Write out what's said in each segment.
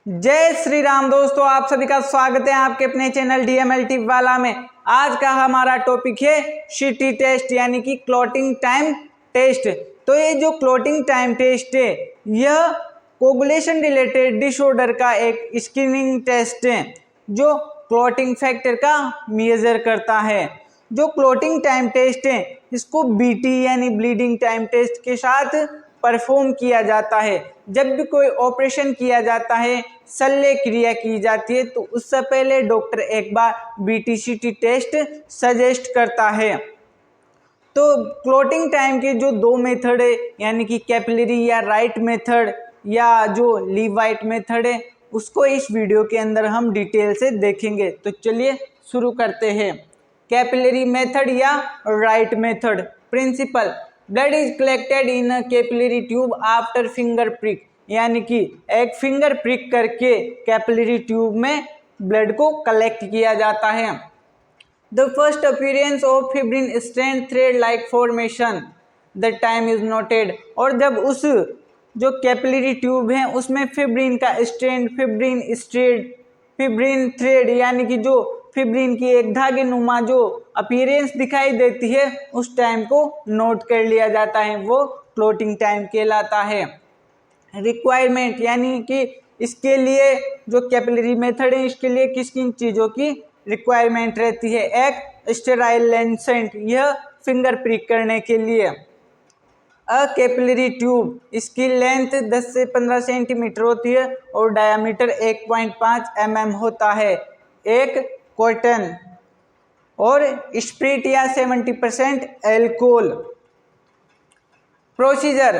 जय श्री राम दोस्तों, आप सभी का स्वागत है आपके अपने चैनल DMLT वाला में। आज का हमारा टॉपिक है CT टेस्ट यानी कि क्लॉटिंग टाइम टेस्ट। तो ये जो क्लॉटिंग टाइम टेस्ट है यह कोगुलेशन रिलेटेड डिसऑर्डर का एक स्क्रीनिंग टेस्ट है जो क्लॉटिंग फैक्टर का मेजर करता है। जो क्लॉटिंग टाइम टेस्ट है इसको BT यानी ब्लीडिंग टाइम टेस्ट के साथ परफॉर्म किया जाता है। जब भी कोई ऑपरेशन किया जाता है, शल्य क्रिया की जाती है, तो उससे पहले डॉक्टर एक बार BT-CT टेस्ट सजेस्ट करता है। तो क्लॉटिंग टाइम के जो दो मेथड है यानी कि कैपिलरी या राइट मेथड या जो लीवाइट मेथड है उसको इस वीडियो के अंदर हम डिटेल से देखेंगे। तो चलिए शुरू करते हैं। कैपिलरी मेथड या Wright method. Principle: blood is collected in a capillary tube after finger prick, यानी कि एक फिंगर प्रिक करके कैपिलरी ट्यूब में ब्लड को कलेक्ट किया जाता है। The first appearance of fibrin strand thread like formation, the time is noted. और जब उस जो कैपिलरी ट्यूब है उसमें फिब्रिन का स्ट्रैंड, फिब्रिन थ्रेड यानी कि जो फिब्रिन की एक धागे नुमा जो अपीयरेंस दिखाई देती है उस टाइम को नोट कर लिया जाता है, वो क्लॉटिंग टाइम कहलाता है। रिक्वायरमेंट यानी कि इसके लिए जो कैपिलरी मेथड है इसके लिए किस किन चीज़ों की रिक्वायरमेंट रहती है। एक स्टेराइल लेंसेंट, यह फिंगर प्रिक करने के लिए। अ कैपिलरी ट्यूब, इसकी लेंथ 10 से 15 सेंटीमीटर होती है और डायामीटर 1.5 mm होता है। एक कॉटन और स्प्रिट या 70% alcohol. Procedure: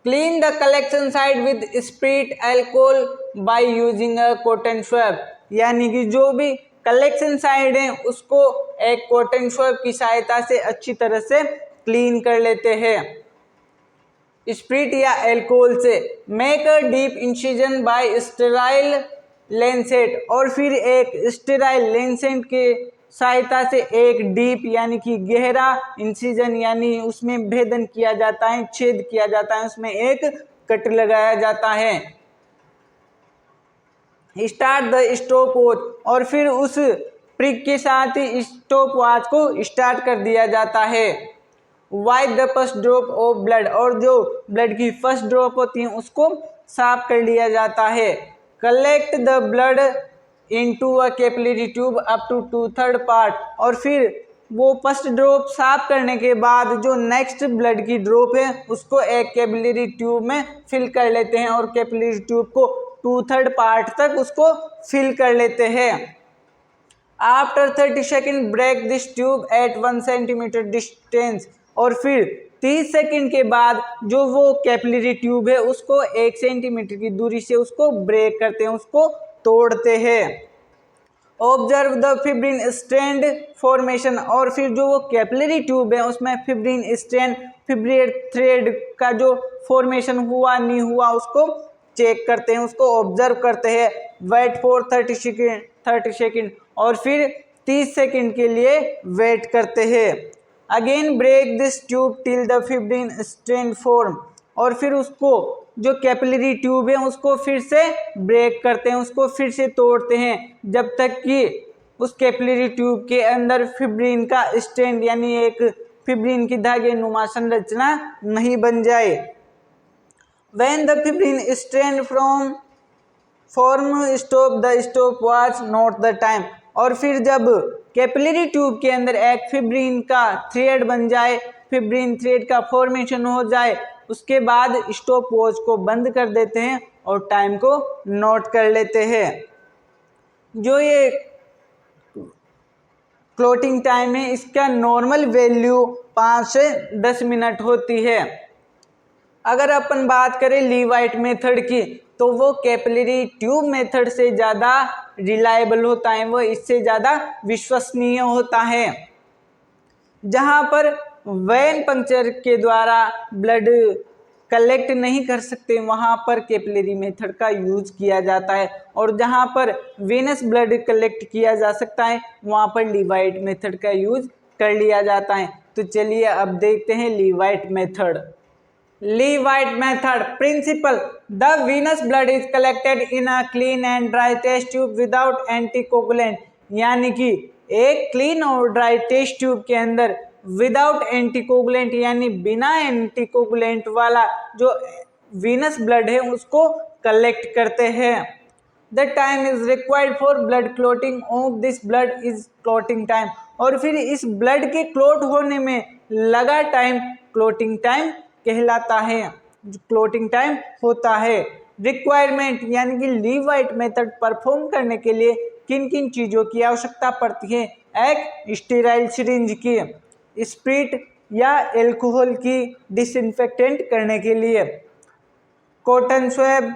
clean the collection site with spirit alcohol bye using a cotton swab, यानी कि जो भी कलेक्शन साइड है उसको एक कॉटन स्वैब की सहायता से अच्छी तरह से क्लीन कर लेते हैं स्प्रिट या एल्कोहल से। Make a deep incision by sterile Lancet, और फिर एक स्टेराइल लेंसेट के सहायता से एक डीप यानी कि गहरा इंसिजन यानी उसमें भेदन किया जाता है, छेद किया जाता है, उसमें एक कट लगाया जाता है। स्टार्ट द स्टॉप वॉच, और फिर उस प्रिक के साथ ही स्टॉप वॉच को स्टार्ट कर दिया जाता है। Wipe the first drop of blood, और जो ब्लड की फर्स्ट ड्रॉप होती है उसको साफ कर लिया जाता है। Collect the blood into a capillary tube up to 2/3 part, और फिर वो फर्स्ट ड्रॉप साफ करने के बाद जो नेक्स्ट ब्लड की ड्रॉप है उसको एक कैपिलरी ट्यूब में फिल कर लेते हैं और कैपिलरी ट्यूब को 2/3 पार्ट तक उसको फिल कर लेते हैं। After 30 second break this tube at 1 centimetre distance, और फिर 30 सेकेंड के बाद जो वो कैपिलरी ट्यूब है उसको 1 सेंटीमीटर की दूरी से उसको ब्रेक करते हैं, उसको तोड़ते हैं। Observe the fibrin strand formation, और फिर जो वो कैपिलरी ट्यूब है उसमें फिब्रिन स्ट्रैंड, फिब्रिन थ्रेड का जो फॉर्मेशन हुआ नहीं हुआ उसको चेक करते हैं, उसको ऑब्जर्व करते हैं। वेट फॉर 30 सेकेंड, और फिर 30 सेकेंड के लिए वेट करते हैं। Again break this tube till the fibrin strand form, और फिर उसको जो कैपिलरी ट्यूब है उसको फिर से ब्रेक करते हैं, उसको फिर से तोड़ते हैं जब तक कि उस कैपिलरी ट्यूब के अंदर फिब्रिन का स्ट्रैंड यानी एक फिब्रिन की धागे नुमा संरचना नहीं बन जाए। When the fibrin strand from form stop the stopwatch note the time, और फिर जब कैपिलरी ट्यूब के अंदर एक फिब्रिन का थ्रेड बन जाए, फिब्रिन थ्रेड का फॉर्मेशन हो जाए, उसके बाद स्टॉप वॉच को बंद कर देते हैं और टाइम को नोट कर लेते हैं। जो ये क्लॉटिंग टाइम है इसका नॉर्मल वैल्यू 5 से 10 मिनट होती है। अगर अपन बात करें लीवाइट मेथड की तो वो कैपिलरी ट्यूब मेथड से ज़्यादा रिलायबल होता है, वो इससे ज़्यादा विश्वसनीय होता है। जहाँ पर वेन पंक्चर के द्वारा ब्लड कलेक्ट नहीं कर सकते वहाँ पर कैपिलरी मेथड का यूज किया जाता है, और जहाँ पर वेनस ब्लड कलेक्ट किया जा सकता है वहाँ पर लीवाइट मेथड का यूज कर लिया जाता है। तो चलिए अब देखते हैं लीवाइट method. Levite method principle. The venous blood is collected in a clean and dry test tube without anticoagulant. यानी कि एक क्लीन और ड्राई टेस्ट ट्यूब के अंदर विदाउट एंटीकोगुलेंट यानी बिना एंटीकोगुलेंट वाला जो वीनस ब्लड है उसको कलेक्ट करते हैं। The time is required for blood clotting of this blood is clotting time. और फिर इस ब्लड के क्लोट होने में लगा टाइम क्लोटिंग टाइम कहलाता है, क्लोटिंग टाइम होता है। रिक्वायरमेंट यानी कि लीवाइट मेथड परफॉर्म करने के लिए किन किन चीज़ों की आवश्यकता पड़ती है। एक स्टेराइल सिरिंज की, स्प्रिट या एल्कोहल की डिसइंफेक्टेंट करने के लिए, cotton swab,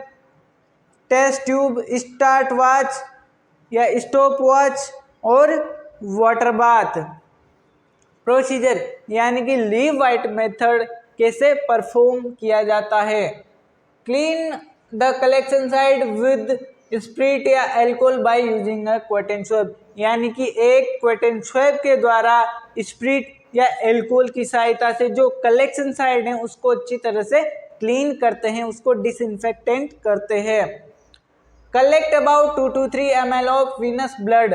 test tube, start watch या स्टॉप वॉच और वाटर बाथ। प्रोसीजर यानी कि लीवाइट मेथड कैसे परफॉर्म किया जाता है। Clean the collection site with spirit या alcohol by using a cotton swab. यानी कि एक कॉटन स्वैब के द्वारा स्प्रिट या अल्कोहल की सहायता से जो कलेक्शन साइड है उसको अच्छी तरह से क्लीन करते हैं, उसको डिसइंफेक्टेंट करते हैं। Collect about 2 to 3 ml of venous blood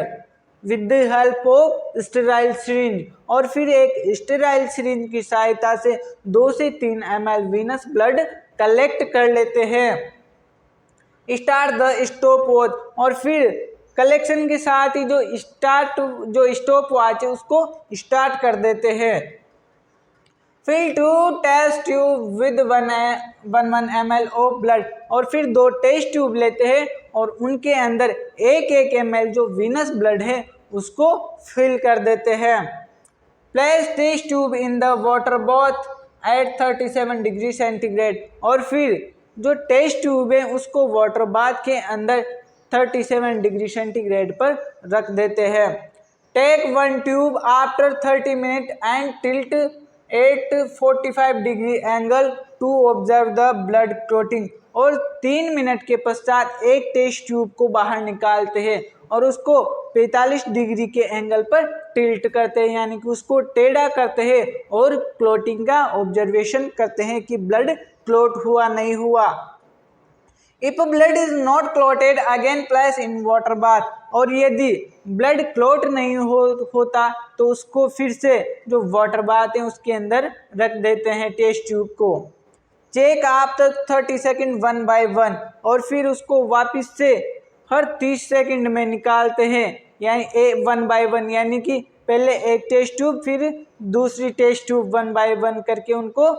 with the help of sterile syringe. और फिर एक स्टेराइल सिरिंज की सहायता से 2 से 3 ml वीनस ब्लड कलेक्ट कर लेते हैं। Start the stop watch. और फिर कलेक्शन के साथ ही जो स्टॉप वॉच है उसको स्टार्ट कर देते हैं। Fill 2 test tube with 1 ml of blood. और फिर 2 टेस्ट ट्यूब लेते हैं और उनके अंदर 1 ml जो वीनस ब्लड है उसको फिल कर देते हैं। Place test tube in the water bath at 37 degree centigrade. और फिर जो टेस्ट ट्यूब है उसको वाटर बाथ के अंदर 37 डिग्री सेंटीग्रेड पर रख देते हैं। Take 1 tube after 30 minute and tilt 845 degree angle to observe the blood clotting. और 3 मिनट के पश्चात एक टेस्ट ट्यूब को बाहर निकालते हैं और उसको 45 डिग्री के एंगल पर टिल्ट करते हैं यानी कि उसको टेढ़ा करते हैं और क्लोटिंग का ऑब्जर्वेशन करते हैं कि ब्लड क्लोट हुआ नहीं हुआ। If blood is not clotted again place in water bath. और यदि ब्लड क्लोट नहीं होता तो उसको फिर से जो वाटर बाथ है उसके अंदर रख देते हैं टेस्ट ट्यूब को। Check after 30 second 1 by 1। और फिर उसको वापस से हर 30 सेकेंड में निकालते हैं यानी 1 by 1 यानी कि पहले एक टेस्ट ट्यूब फिर दूसरी टेस्ट ट्यूब 1 by 1 करके उनको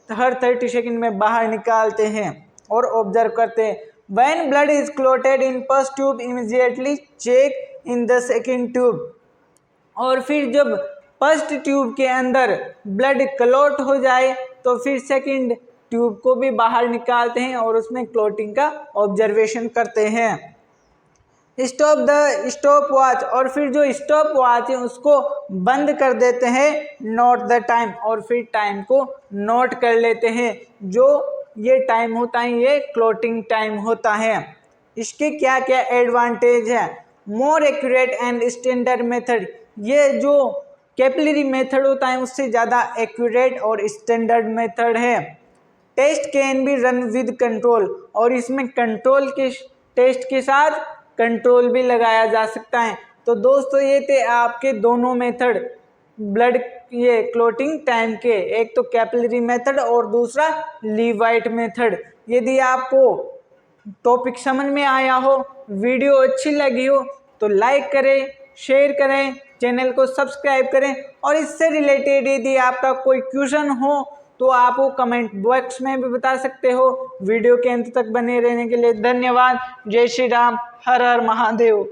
हर 30 सेकेंड में बाहर निकालते हैं और ऑब्जर्व करते हैं। When blood is clotted in first tube immediately check in the second tube। और फिर जब फर्स्ट ट्यूब के अंदर ब्लड क्लोट हो जाए तो फिर सेकंड ट्यूब को भी बाहर निकालते हैं और उसमें क्लोटिंग का ऑब्जर्वेशन करते हैं। Stop the stop watch. और फिर जो स्टॉप वॉच है उसको बंद कर देते हैं। Note the time. और फिर टाइम को नोट कर लेते हैं। जो ये टाइम होता है ये क्लोटिंग टाइम होता है। इसके क्या क्या एडवांटेज है। More accurate and standard method. ये जो कैपिलरी मेथड होता है उससे ज़्यादा एक्यूरेट और स्टैंडर्ड मेथड है। Test can be run with control. और इसमें कंट्रोल के टेस्ट के साथ कंट्रोल भी लगाया जा सकता है। तो दोस्तों ये थे आपके दोनों मेथड ब्लड ये क्लोटिंग टाइम के, एक तो कैपिलरी मेथड और दूसरा लीवाइट मेथड। यदि आपको टॉपिक समझ में आया हो, वीडियो अच्छी लगी हो तो लाइक करें, शेयर करें, चैनल को सब्सक्राइब करें। और इससे रिलेटेड यदि आपका कोई क्वेश्चन हो तो आप वो कमेंट बॉक्स में भी बता सकते हो। वीडियो के अंत तक बने रहने के लिए धन्यवाद। जय श्री राम, हर हर महादेव।